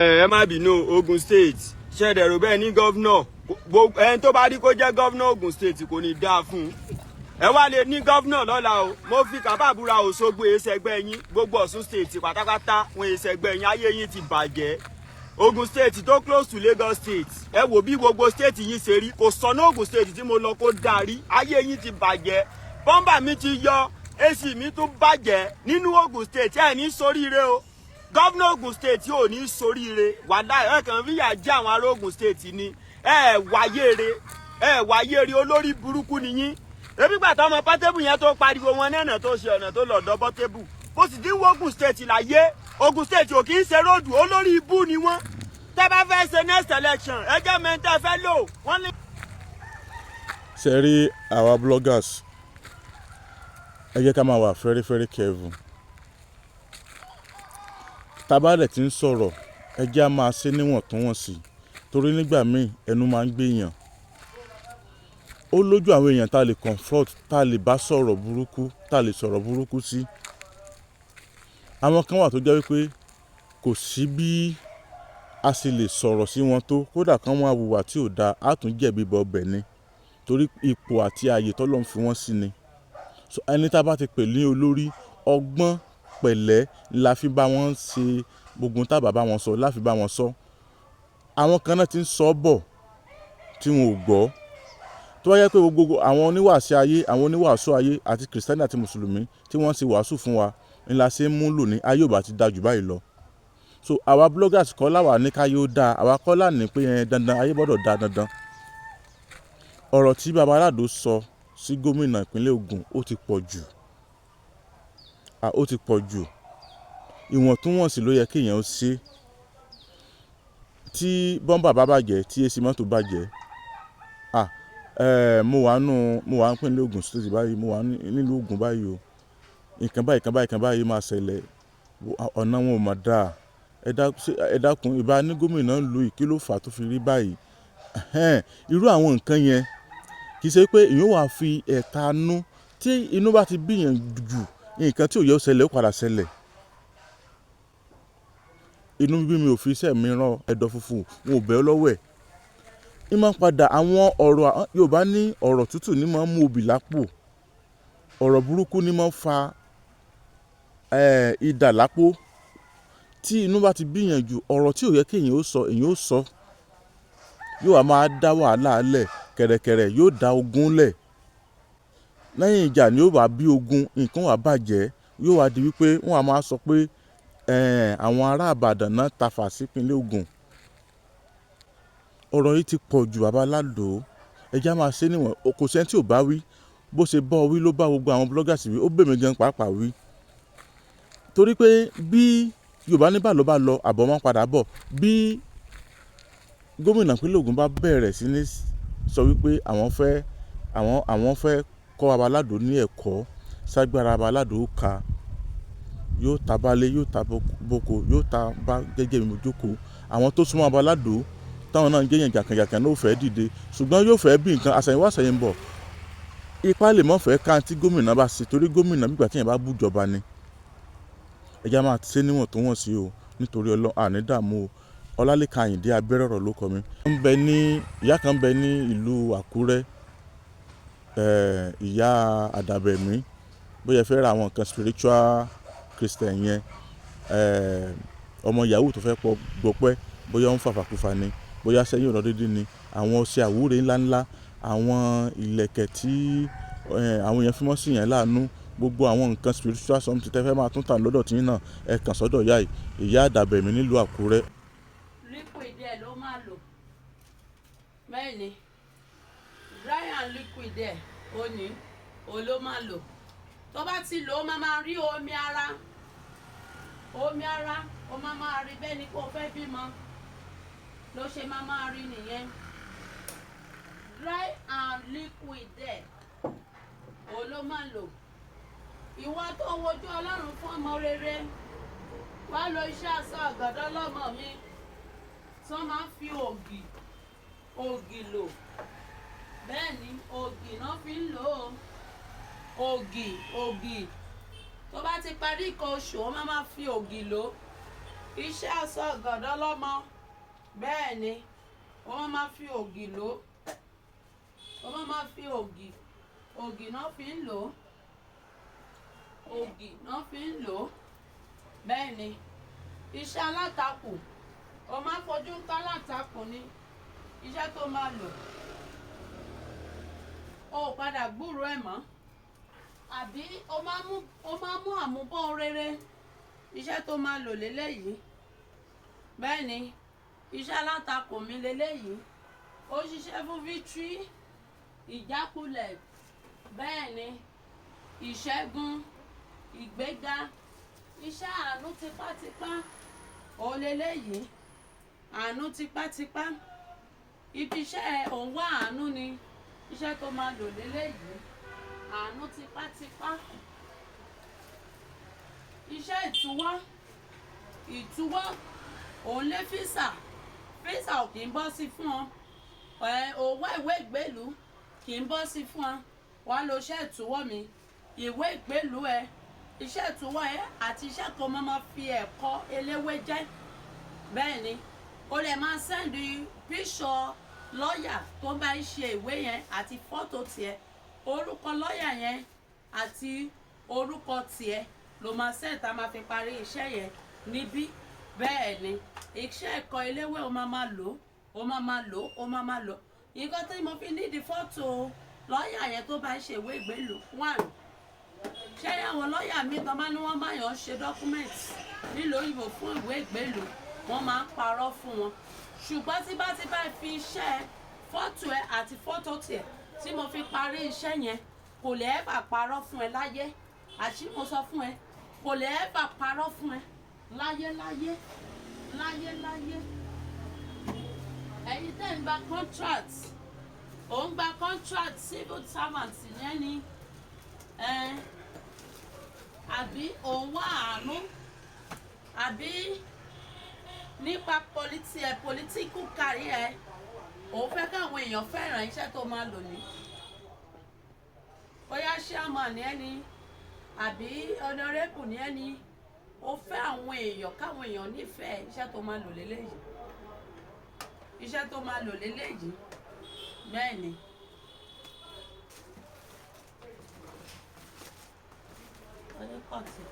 ẹ má bínú Ogun State ṣẹ̀dẹ̀rò bẹ́ẹ̀ ní gọ́vnọ̀ ẹni tó bá rí kó jẹ́ gọ́vnọ̀ Ogun State kò ní dáa fún un ẹ wá lè ní gọ́vnọ̀ lọ́la o mo fi kàbàbúra Òṣogbo èsẹ̀gbẹ́ yín gbogbo Ọ̀ṣun State pátápátá wọn èsẹ̀gbẹ́ yín ayé yín ti bàjẹ́ Ogun State tó close to Lagos State ẹ wò bí gbogbo state yín ṣe rí kò sọnà Ogun State tí mo lọ kó darí ayé yín ti bàjẹ́ bọ́mbà mi ti yọ èsì mi tún bàjẹ́ nínú Ogun State ẹ ní soríire o gọ́vnọ̀ Ogun State ò ní soríire wàdà ẹ kàn fìyà jẹ àwọn ará Ogun State ni ẹ wáyére olórí burúkú nìyín ebi gbàtà ọmọ Portable yẹn tó pariwo wọn nẹ́nà tó ṣe ọ̀nà tó lọ́dọ̀ Portable bó sì dín Ogun State láyé Ogun State ò kì í ṣe róòdù olórí ibú ni wọ́n tẹ́ bá fẹ́ ṣe next election ẹ jẹ́ mẹ́ta fẹ́ lò wọ́n ní. ṣe rí àwa bloggers ẹ jẹ́ ká máa wà very very careful tabalẹ̀ tí ń sọ̀rọ̀ ẹ jẹ́ á máa ṣe níwọ̀ntúnwọ̀nsì torí nígbà míì ẹnu máa ń gbèyàn ó lójú àwọn èèyàn tá a lè confront tá a lè bá sọ̀rọ̀ burúkú tá a lè sọ̀rọ̀ burúkú sí àwọn kan wà tó jẹ́ wípé kò sí bí a sì lè sọ̀rọ̀ sí wọn tó kódà kan wọn àwùwà tí ò dáa á tún jẹ̀bi bọ ọbẹ̀ ni torí ipò àti ààyè tọ́lọ́run fi wọ́n sí ni so ẹni tá a bá ti pè ní olórí ọgbọ́n pẹ̀lẹ́ la fi bá wọn ṣe gbogbo tá a bá wọn sọ la fi bá wọn sọ àwọn kan náà ti ń sọ bọ̀ tí wọn ò gbọ́ tó bá yẹ pé gbogbo àwọn oníwàásù ayé àwọn oníwàásù ayé àti kìrìsìtẹ́nì àti mùsùlùmí tí wọ́n ti wàásù fún wa ńlá ṣe ń múlò ní ayé ò bá ti dáa jù báyìí lọ so àwa bloggers kọ́ láwà ní káyé ó dáa àwa kọ́ láàní pé dandan ayé gbọ́dọ̀ dáa dandan ọ̀rọ̀ tí baba Aládò sọ sí gómìnà ìpínlẹ̀ Ògùn ó ti pọ̀ jù ó ti pọ̀ jù ìwọ̀ntúnwọ̀nsì ló yẹ kéèyàn ó ṣe tí bọ́mbà bá bàjẹ́ tí èsì mọ́tò bàjẹ́ mo wà ń pínlẹ̀ Ògùn State báyìí mo wà nílùú Ògùn báyìí o nǹkan báyìí máa ṣẹlẹ̀ ọ̀nà wọn ò mà dáa ẹ dákun ìbá ní gómìnà lu ìkí ló fà á tó fi rí báyìí irú àwọn nǹkan yẹn kì í ṣe pé èèyàn wà fi ẹ̀tanú tí inú bá ti bíyàn jù nǹkan tí ò yẹ ó ṣẹlẹ̀ ó padà ṣẹlẹ̀ inú bí mi ò fi iṣẹ́ mi rán ẹ̀dọ̀ funfun wọn ò bẹ́ ọ lọ́wọ́ ẹ̀ ní máa ń padà àwọn ọ̀rọ̀ Yorùbá ní ọ̀rọ̀ tútù ní máa ń mú obì lápò ọ̀rọ̀ burúkú ní máa ń fa idà lápò tí inú bá ti bíyàn jù ọ̀rọ̀ tí ò yẹ kéèyàn ó sọ èyàn ó sọ yóò wá máa dá wàhálà lẹ̀ kẹ̀rẹ̀kẹ̀rẹ̀ yóò dá ogun lẹ̀ lẹ́yìn ìjà ni yóò wá bí ogun nǹkan wá bàjẹ́ yóò wá di wípé wọ́n á máa sọ pé àwọn ará Ìbàdàn náà tafà sípínlẹ̀ Ògùn ọ̀rọ̀ yìí ti pọ̀ jù baba Aládò ẹja máa ṣe níwọ̀n kò sẹ́ni tí ò bá wí bó ṣe bọ́ wí ló bá gbogbo àwọn bloggers wí ó bèmí gan pàápàá wí torí pé bí Yorùbá ní bá lọ àbọ̀ máa padà bọ̀ bí gómìnà ìpínlẹ̀ Ògùn bá bẹ̀rẹ̀ sí ní sọ wípé àwọn fẹ́ kọ́ baba Aládò ní ẹ̀kọ́ ságbára baba Aládò ká yóò ta balẹ̀ yóò ta boko yóò ta bá gẹ́gẹ́ mi jókòó àwọn tó súnmọ́ baba Aládò táwọn náà ń gẹ́yìn jàkànjàkàn náà ò fẹ́ dìde ṣùgbọ́n yóò fẹ́ bí nǹkan àṣàyìnwá àṣàyìnbọ̀ ipa lè mọ́ fẹ́ ká tí gómìnà bá ṣe torí gómìnà nígbà tí yẹn bá bú ìjọba ni ẹja máa ṣe níwọ̀n tó wọ̀n sí o nítorí àní dààmú o Ọlálékan Àyìndé Abẹ́rọ̀rọ̀ ló kọ mi. ìyá kan bẹ ní ìlú Àkúrẹ́ ìyá Àdàbẹ̀mí bóyá fẹ́ ra àwọn nǹkan spiritual Christian yẹn ọmọ yahoo tó fẹ́ pọ̀ gbọ́pẹ́ bóyá ó ń fàfàkùfà ni bóyá sẹ́yìn ọ̀nà dídí ni àwọn ọṣẹ àwúre ńláńlá àwọn ìlẹ̀kẹ̀ tí àwọn èèyàn fi mọ́ sí yẹn láàánú gbogbo àwọn nǹkan spiritual something tẹ́fẹ́ máa tún tà lọ́dọ̀ tí náà ẹ kàn sọ́dọ̀ ìyá Àdàbẹ̀mí nílùú Àkúrẹ́. liquid ẹ̀ ló máa lò bẹ́ẹ̀ ni dry and liquid ẹ̀ ó ló máa lò tó bá ti lò ó máa rí omi ara ó máa rí bẹ́ẹ̀ ni kó fẹ́ bímọ ló ṣe máa rí nìyẹn dry and liquid ẹ̀ ó ló máa lò ìwọ tó wojú Ọlọ́run fún ọmọ rere wá lo iṣẹ́ aṣọ àgàdọ́ lọ́mọ mi tí wọ́n máa ń fi ògì lò bẹ́ẹ̀ ni ògì náà fi ń lò ó ògì tó bá ti parí nǹkan oṣù wọ́n máa fi ògì lò iṣẹ́ aṣọ ọ̀gọ̀dọ̀ lọ́mọ bẹ́ẹ̀ ni wọ́n máa fi ògì lò wọ́n máa fi ògì náà fi ń lò ògì náà fi ń lò bẹ́ẹ̀ ni iṣẹ́ alátakò o máa fojú ń ká alátakò ni iṣẹ́ tó máa lò o padà gbúrò ẹ̀ mọ́ àbí o máa mú àmúbọ̀ rere iṣẹ́ tó máa lò léléyìí bẹ́ẹ̀ ni iṣẹ́ alátakò mi léléyìí ó ṣiṣẹ́ fún victory ìjákulẹ̀ bẹ́ẹ̀ ni ìṣẹ́gun ìgbéga iṣẹ́ àánú tipátipá ó léléyìí àánú tipátipá ibi iṣẹ́ òun wá àánú ni iṣẹ́ tó máa lò léléyìí àánú tipátipá iṣẹ́ ìtúwọ́ òun lé físà ò kì í bọ́ sí fún ọ owó ìwé ìgbélú kì í bọ́ sí fún ọ wà á lo iṣẹ́ ìtúwọ́ mi ìwé ìgbélú ẹ iṣẹ́ ìtúwọ́ ẹ àti iṣẹ́ kan máa fi ẹ̀kọ́ eléwé jẹ́ bẹ́ẹ̀ ni o lè máa sẹ́ndì píṣọ lọ́ọ̀yà tó bá ń ṣe ìwé yẹn àti fọ́tò tiẹ̀ orúkọ lọ́ọ̀yà yẹn àti orúkọ tiẹ̀ ló máa sẹ́ǹtà máa fi parí iṣẹ́ yẹn níbí bẹ́ẹ̀ ni iṣẹ́ ẹ̀kọ́ eléwé o máa lò nǹkan tí mo fi nídìí fọ́tò lọ́ọ̀yà yẹn tó bá ń ṣe ìwé ìgbélú one ṣé àwọn lọ́ọ̀yà mi tán bá ní wọ́n bá yàn ṣe dọ́kúmẹ̀ntì nílùú òyìnbó fún ìwé ìgbélú wọ́n máa ń parọ́ fún wọn ṣùgbọ́n tí bá fi iṣẹ́ fọ́tò ẹ àti fọ́tò tiẹ̀ tí mo fi parí iṣẹ́ yẹn kò lè ẹ́bà parọ́ fún ẹ láyé àṣì mo sọ fún ẹ kò lè ẹ́bà parọ́ fún ẹ láyé ẹ̀yin tẹ́ ń gba contract ò ń gba contract civil servant yẹn ni àbí òun wá àánú àbí nípa political career òun fẹ́ káwọn èèyàn fẹ́ràn iṣẹ́ tó máa lò ní bóyá chairman ní ẹni àbí honorable ní ẹni ó fẹ́ àwọn èèyàn káwọn èèyàn nífẹ̀ẹ́ iṣẹ́ tó máa lò léléyìí bẹ́ẹ̀ ni oníkọ̀tì.